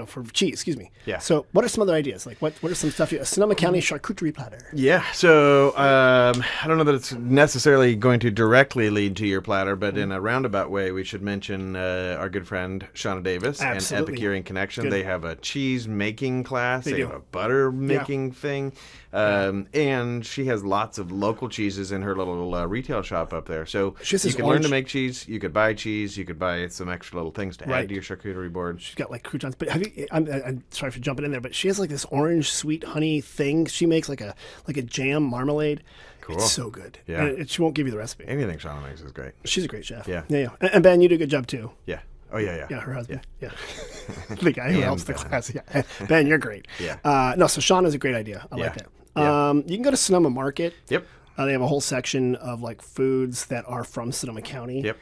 for cheese. Excuse me. Yeah. So, what are some other ideas? Like, what are some stuff? A Sonoma County charcuterie platter. Yeah, so I don't know that it's necessarily going to directly lead to your platter, but in a roundabout way, we should mention our good friend Shauna Davis Absolutely. and Epicurean Connection. Good. They have a cheese making class. They do. have a butter making thing. And she has lots of local cheeses in her little retail shop up there. So She has you this can learn orange- to make cheese. You could buy cheese. You could buy some extra little things to Right. add to your charcuterie board. She's got like croutons, but have you? I'm sorry for jumping in there, but she has like this orange sweet honey thing. She makes like a jam marmalade. Cool. It's so good. Yeah. And she won't give you the recipe. Anything Shauna makes is great. She's a great chef. Yeah. Yeah. And Ben, you do a good job too. Yeah. Oh, yeah. Yeah, her husband. Yeah. The guy who And helps the Ben. class. Yeah. Ben, you're great. Yeah. No, so Shauna's a great idea. I like Yeah. that. Yeah. You can go to Sonoma Market. Yep. They have a whole section of like foods that are from Sonoma County. Yep.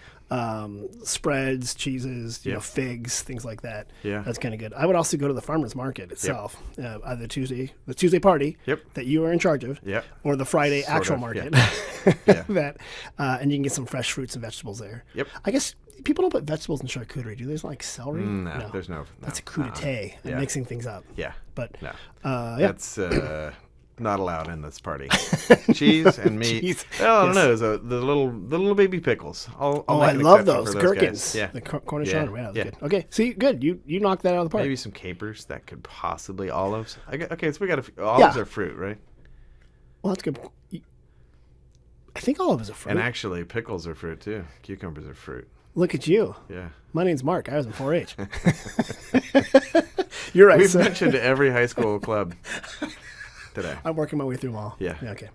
Spreads, cheeses, you know, Yep. figs, things like that. Yeah. That's kind of good. I would also go to the farmers market itself, either the Tuesday party Yep. that you are in charge of, Yep. or the Friday Sort actual of, market. Yeah. That, and you can get some fresh fruits and vegetables there. Yep. I guess people don't put vegetables in charcuterie, do they? There's like celery. No, there's no. That's a coup d'etat. I'm Yeah. mixing things up. Yeah. But No. yeah. That's not allowed in this party. Cheese and meat. Cheese. Well, I don't know. The little baby pickles. I love those. Gherkins. Guys. Yeah. The cornichon. Yeah, yeah. Good. Okay. See, good. You knocked that out of the park. Maybe some capers. That could possibly olives. Okay, so we got olives are fruit, right? Well, that's good. I think olives are fruit. And actually, pickles are fruit too. Cucumbers are fruit. Look at you. Yeah. My name's Mark. I was in 4-H. You're right. We've mentioned every high school club today. I'm working my way through them all. Yeah. Okay.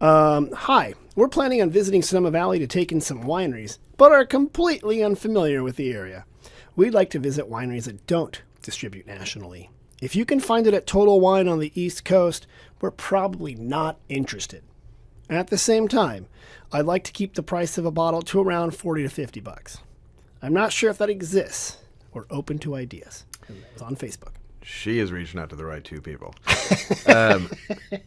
Hi. We're planning on visiting Sonoma Valley to take in some wineries, but are completely unfamiliar with the area. We'd like to visit wineries that don't distribute nationally. If you can find it at Total Wine on the East Coast, we're probably not interested. At the same time, I'd like to keep the price of a bottle to around $40 to $50. I'm not sure if that exists. We're open to ideas. And it was on Facebook. She is reaching out to the right two people.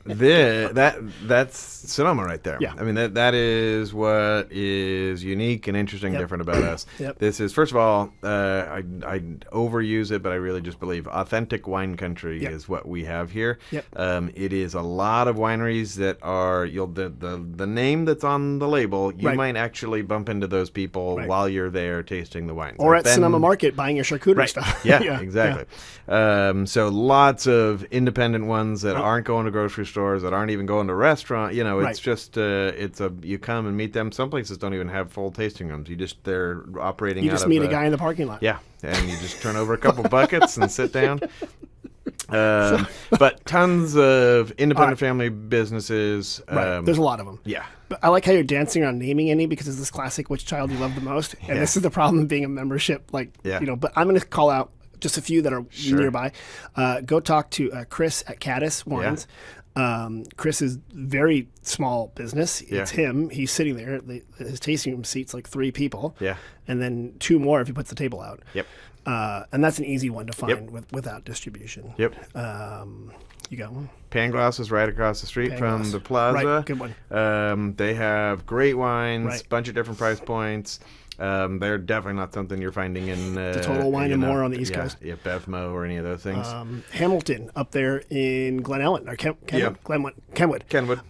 That's Sonoma right there. Yeah. I mean, that is what is unique and interesting, different about us. Yep. This is, first of all, I overuse it, but I really just believe authentic wine country is what we have here. Yep. It is a lot of wineries that are the name that's on the label. You might actually bump into those people while you're there tasting the wines. Or at Sonoma Market buying your charcuterie stuff. Yeah, exactly. Yeah. So lots of independent ones that aren't going to grocery stores, that aren't even going to restaurants. It's just you come and meet them. Some places don't even have full tasting rooms. They're operating. You just meet a guy in the parking lot. Yeah, and you just turn over a couple buckets and sit down. But tons of independent family businesses. There's a lot of them. Yeah. But I like how you're dancing around naming any because it's this classic which child you love the most. And this is the problem of being a membership. But I'm going to call out just a few that are nearby. Go talk to Chris at Caddis Wines. Chris is very small business. It's him. He's sitting there. His tasting room seats like 3 people. Yeah. And then 2 more if he puts the table out. Yep. And that's an easy one to find without distribution. Yep. You got one? Pangloss is right across the street from the Plaza. Right. Good one. They have great wines, bunch of different price points. They're definitely not something you're finding in the Total Wine and More on the East Coast. Yeah, Bevmo or any of those things. Hamilton up there in Glen Ellen or Kenwood.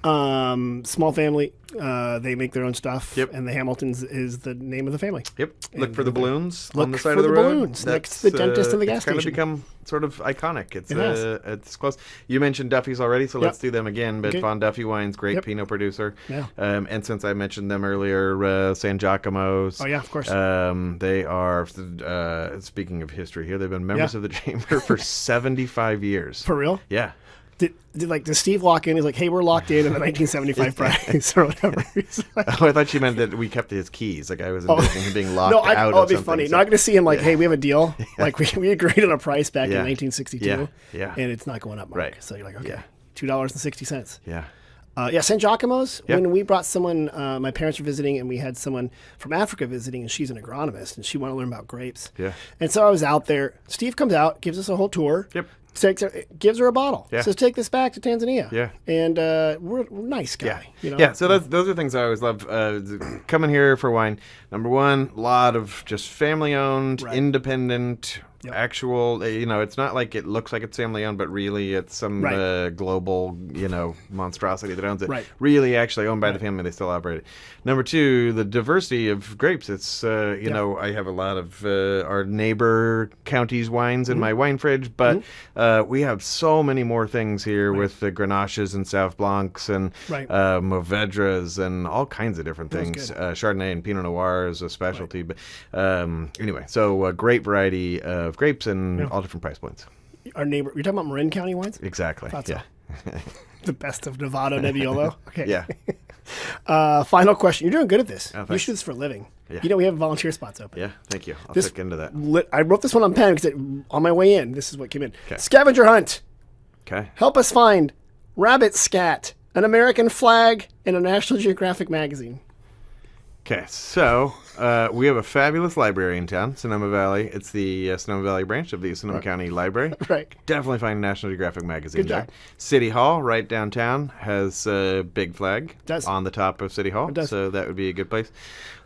Small family. They make their own stuff. Yep. And the Hamiltons is the name of the family. Yep. Look for the balloons on the side of the road. Balloons next to the dentist and the gas station. It's kind of become sort of iconic. It's close. You mentioned Duffy's already, so let's do them again. But Von Duffy Wines, great Pinot producer. Yeah. And since I mentioned them earlier, San Giacomo's. Oh yeah, of course. They are. Speaking of history here, they've been members of the chamber for 75 years. For real? Yeah. Does Steve walk in? He's like, "Hey, we're locked in the 1975 price or whatever." Like, I thought you meant that we kept his keys. Like I was envisioning him being locked out. It'd be funny. So. Not going to see him like, "Hey, we have a deal." Like we agreed on a price back in 1962, and it's not going up, Mark. Right. So you're like, okay, $2.60. Yeah. San Giacomo's. When we brought someone, my parents were visiting, and we had someone from Africa visiting, and she's an agronomist, and she wanted to learn about grapes. Yeah. And so I was out there. Steve comes out, gives us a whole tour. Yep. Gives her a bottle. Yeah. Says, take this back to Tanzania. Yeah. And we're a nice guy. Yeah. Yeah. So those are things I always love. Coming here for wine. Number one, a lot of just family-owned, independent, actual. It's not like it looks like it's family-owned, but really it's some global, monstrosity that owns it. Right. Really, actually owned by the family. They still operate it. Number two, the diversity of grapes. It's I have a lot of our neighbor counties' wines in my wine fridge, but we have so many more things here with the Grenaches and Sauv Blancs and Mourvedres and all kinds of different things. Chardonnay and Pinot Noir is a specialty, but anyway, so a great variety of grapes and all different price points. Our neighbor, you're talking about Marin County wines? Exactly. So. The best of Nevada, Nebbiolo. Okay. Yeah. Final question. You're doing good at this. You shoot this for a living. Yeah. We have volunteer spots open. Yeah, thank you. I'll check into that. I wrote this one on pen because on my way in, this is what came in. Okay. Scavenger hunt. Okay. Help us find rabbit scat, an American flag, and a National Geographic magazine. Okay, so we have a fabulous library in town, Sonoma Valley. It's the Sonoma Valley branch of the Sonoma County Library. Right. Definitely find National Geographic magazine Good there. job. City Hall, right downtown, has a big flag Does. on the top of City Hall, It does. so that would be a good place.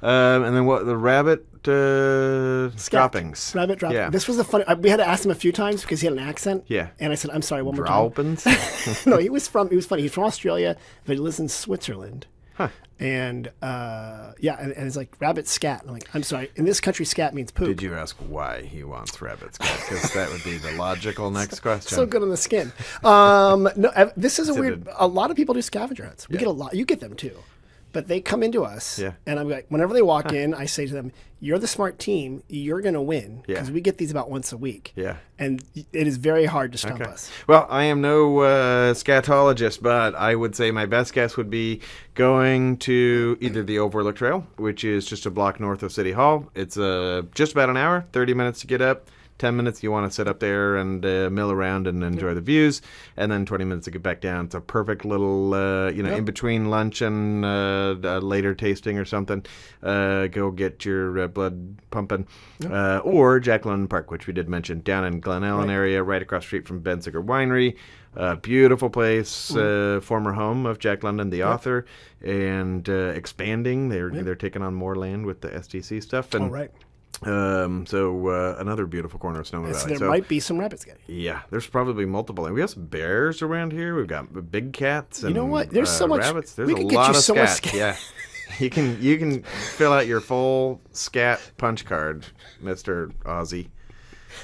And then what? The rabbit droppings. Rabbit dropping. Yeah. This was a funny. We had to ask him a few times because he had an accent. Yeah. And I said, "I'm sorry, one more time." Droppings? No, he was funny. He's from Australia, but he lives in Switzerland. Huh. And and it's like rabbit scat. I'm like, I'm sorry. In this country, scat means poop. Did you ask why he wants rabbit scat? Because that would be the logical next question. So good on the skin. This is a weird. A lot of people do scavenger hunts. We get a lot. You get them too, but they come into us. Yeah. And I'm like, whenever they walk in, I say to them, "You're the smart team. You're gonna win because Yeah. we get these about once a week. Yeah. And it is very hard to stump Okay. us." Well, I am no scatologist, but I would say my best guess would be going to either the Overlook Trail, which is just a block north of City Hall. It's just about an hour, 30 minutes to get up. 10 minutes you want to sit up there and mill around and enjoy the views, and then 20 minutes to get back down. It's a perfect little, in between lunch and later tasting or something. Go get your blood pumping. Or Jack London Park, which we did mention, down in Glen Ellen area, right across the street from Benziger Winery. Beautiful place, former home of Jack London, the author, and expanding. They're taking on more land with the SDC stuff. And, right. Another beautiful corner of Sonoma So Valley. there might be some rabbits getting. Yeah, there's probably multiple. And we have some bears around here. We've got big cats. And, You know what? There's so much. rabbits. There's we a could get lot you of so much scat. Yeah, you can fill out your full scat punch card, Mr. Aussie.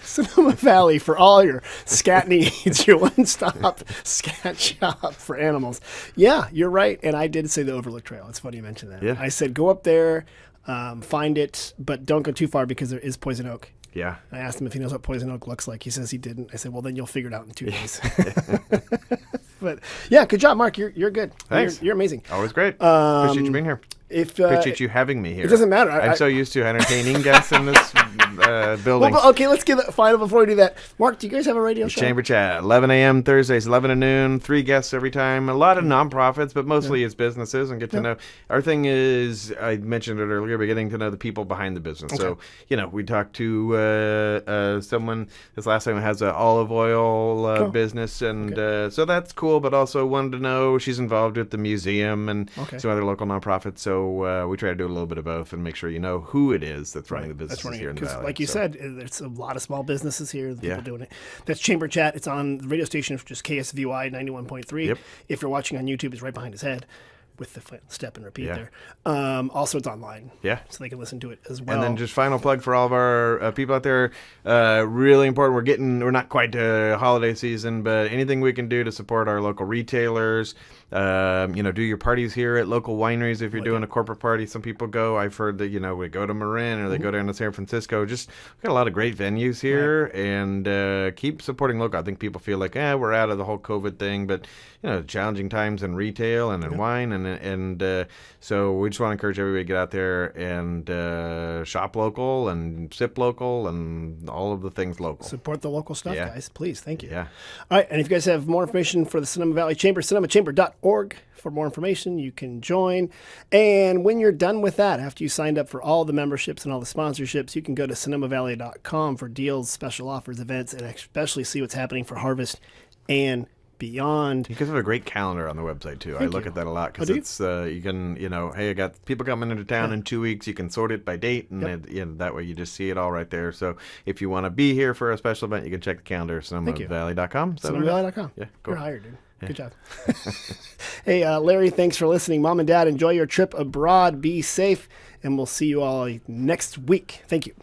Sonoma Valley for all your scat needs, your one-stop scat shop for animals. Yeah, you're right. And I did say the Overlook Trail. It's funny you mentioned that. Yeah. I said go up there, find it, but don't go too far because there is poison oak. Yeah. I asked him if he knows what poison oak looks like. He says he didn't. I said, well, then you'll figure it out in 2 days. But yeah, good job, Mark. You're good. Thanks. You're amazing. Always great. Appreciate you being here. Appreciate you having me here. It doesn't matter. I'm so used to entertaining guests in this building. Well, okay, let's get the final before we do that. Mark, do you guys have a radio show? Chamber Chat, 11 a.m. Thursdays, 11 to noon. 3 guests every time. A lot of nonprofits, but mostly it's businesses, and get to know. Our thing is, I mentioned it earlier, but getting to know the people behind the business. Okay. So, we talked to someone this last time who has an olive oil business, and so that's cool, but also wanted to know she's involved with the museum and some other local nonprofits. So we try to do a little bit of both and make sure you know who it is that's running the businesses here in the Valley. Like you said, there's a lot of small businesses here, the people doing it. That's Chamber Chat. It's on the radio station, which is KSVY 91.3. Yep. If you're watching on YouTube, it's right behind his head with the step and repeat there. Also, it's online. Yeah. So they can listen to it as well. And then just final plug for all of our people out there. Really important. We're not quite to holiday season, but anything we can do to support our local retailers. Do your parties here at local wineries. If you're doing a corporate party, some people go. I've heard that, we go to Marin or they go down to San Francisco. Just got a lot of great venues here, and keep supporting local. I think people feel like, we're out of the whole COVID thing, but challenging times in retail and in wine, and so we just want to encourage everybody to get out there and shop local and sip local and all of the things local. Support the local stuff, guys. Please. Thank you. Yeah. All right. And if you guys have more information for the Sonoma Valley Chamber, sonomachamber.org. For more information, you can join. And when you're done with that, after you signed up for all the memberships and all the sponsorships, you can go to sonomavalley.com for deals, special offers, events, and especially see what's happening for harvest and beyond. You guys have a great calendar on the website too. I look at that a lot because it's you can hey, I got people coming into town in 2 weeks. You can sort it by date, and that way you just see it all right there. So if you want to be here for a special event, you can check the calendar, sonomavalley.com. sonomavalley.com. Yeah, cool. You're hired, dude. Yeah. Good job. Hey, Larry, thanks for listening. Mom and Dad, enjoy your trip abroad. Be safe, and we'll see you all next week. Thank you.